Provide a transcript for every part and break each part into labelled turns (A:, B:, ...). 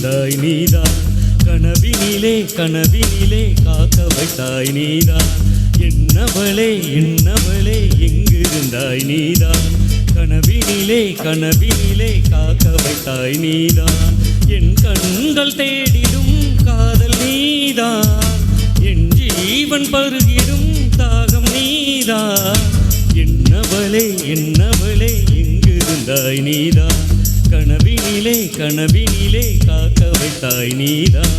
A: இருந்தாய் நீதான், கனவினிலே கனவினிலே காக்க வைத்தாய் நீதான். என்னவளே என்னவளே எங்கிருந்தாய் நீதான், கனவினிலே கனவினிலே காக்க வைத்தாய் நீதான். என் கண்கள் தேடிடும் காதல் நீதான், என் ஜீவன் பருகிடும் தாகம் நீதான். என்னவளே என்னவளே எங்கிருந்தாய் நீதான், கனவினிலே கனவினிலே காக்க வைத்தாய் நீதான்.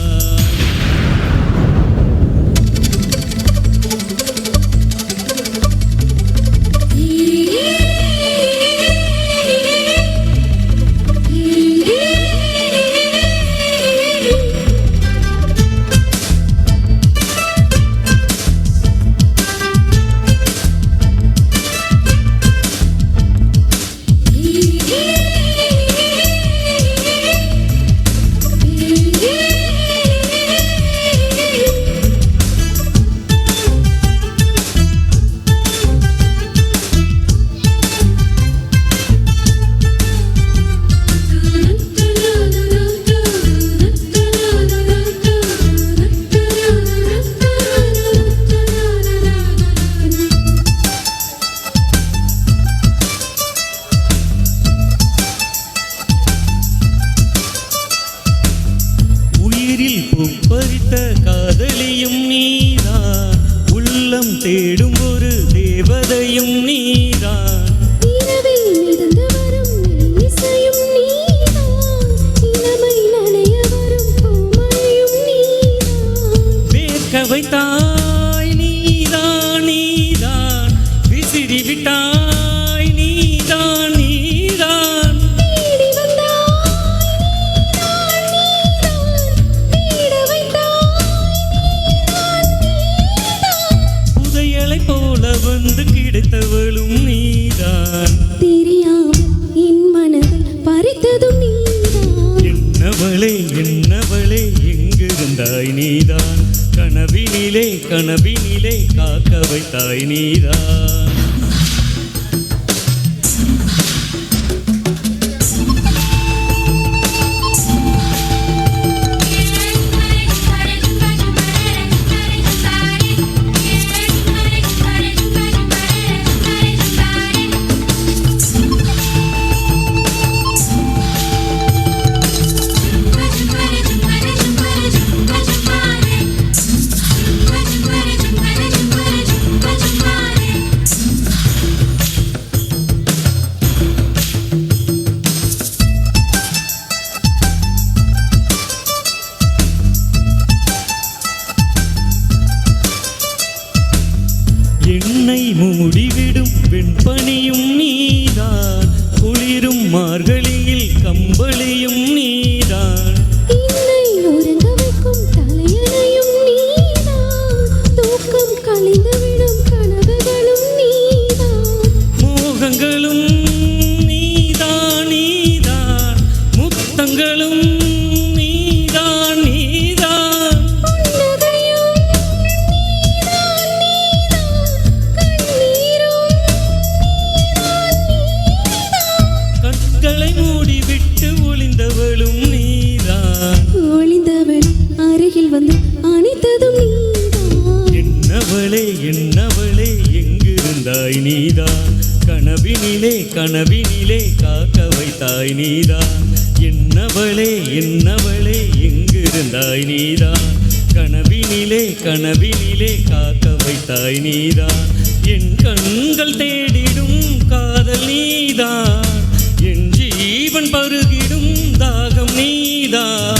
A: பறித்த காதலியும் நீதான், உள்ளம் தேடும் ஒரு தேவதையும் நீதான். இரவில் மிதந்து வரும் இசையும் நீதான், இளமை நனைய வரும் பூமழையும் நீதான். வேர்க்க வைத்தாய் நீதான் நீதான், விசிறி விட்டாய் நீதான் நீதான். போல வந்து கிடைத்தவளும் நீதான், தெரியாமல் என் மனதை பறித்ததும் நீதான். என்னவளே என்னவளே எங்கிருந்தாய் நீதான், கனவினிலே கனவினிலே காக்க வைத்தாய் நீதான். என்னை மூடிவிடும் வெண்பனியும் நீதான், குளிரும் மார்கழியில் கம்பளியும் நீதான். என்னை உறங்க வைக்கும் தலையணையும் நீதான், தூக்கம் கலைந்துவிடும் கனவுகளும் நீதான். மோகங்களும் நீதான் நீதான், முத்தங்களும் நீதான் நீதான். கண்களை மூடிவிட்டு ஒளிந்தவளும் நீதான், ஒளிந்தவள் அருகில் வந்து அணைத்ததும் நீதான். என்னவளே என்னவளே எங்கிருந்தாய் நீதான், கனவினிலே கனவினிலே காக்க வைத்தாய் நீதான். என்னவளே என்னவளே எங்கிருந்தாய் நீதான், கனவினிலே கனவினிலே காக்க வைத்தாய் நீதான். என் கண்கள் தேடிடும் காதல் நீதான், என் ஜீவன் பருகிடும் தாகம் நீதான்.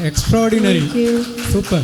B: Extraordinary. Super.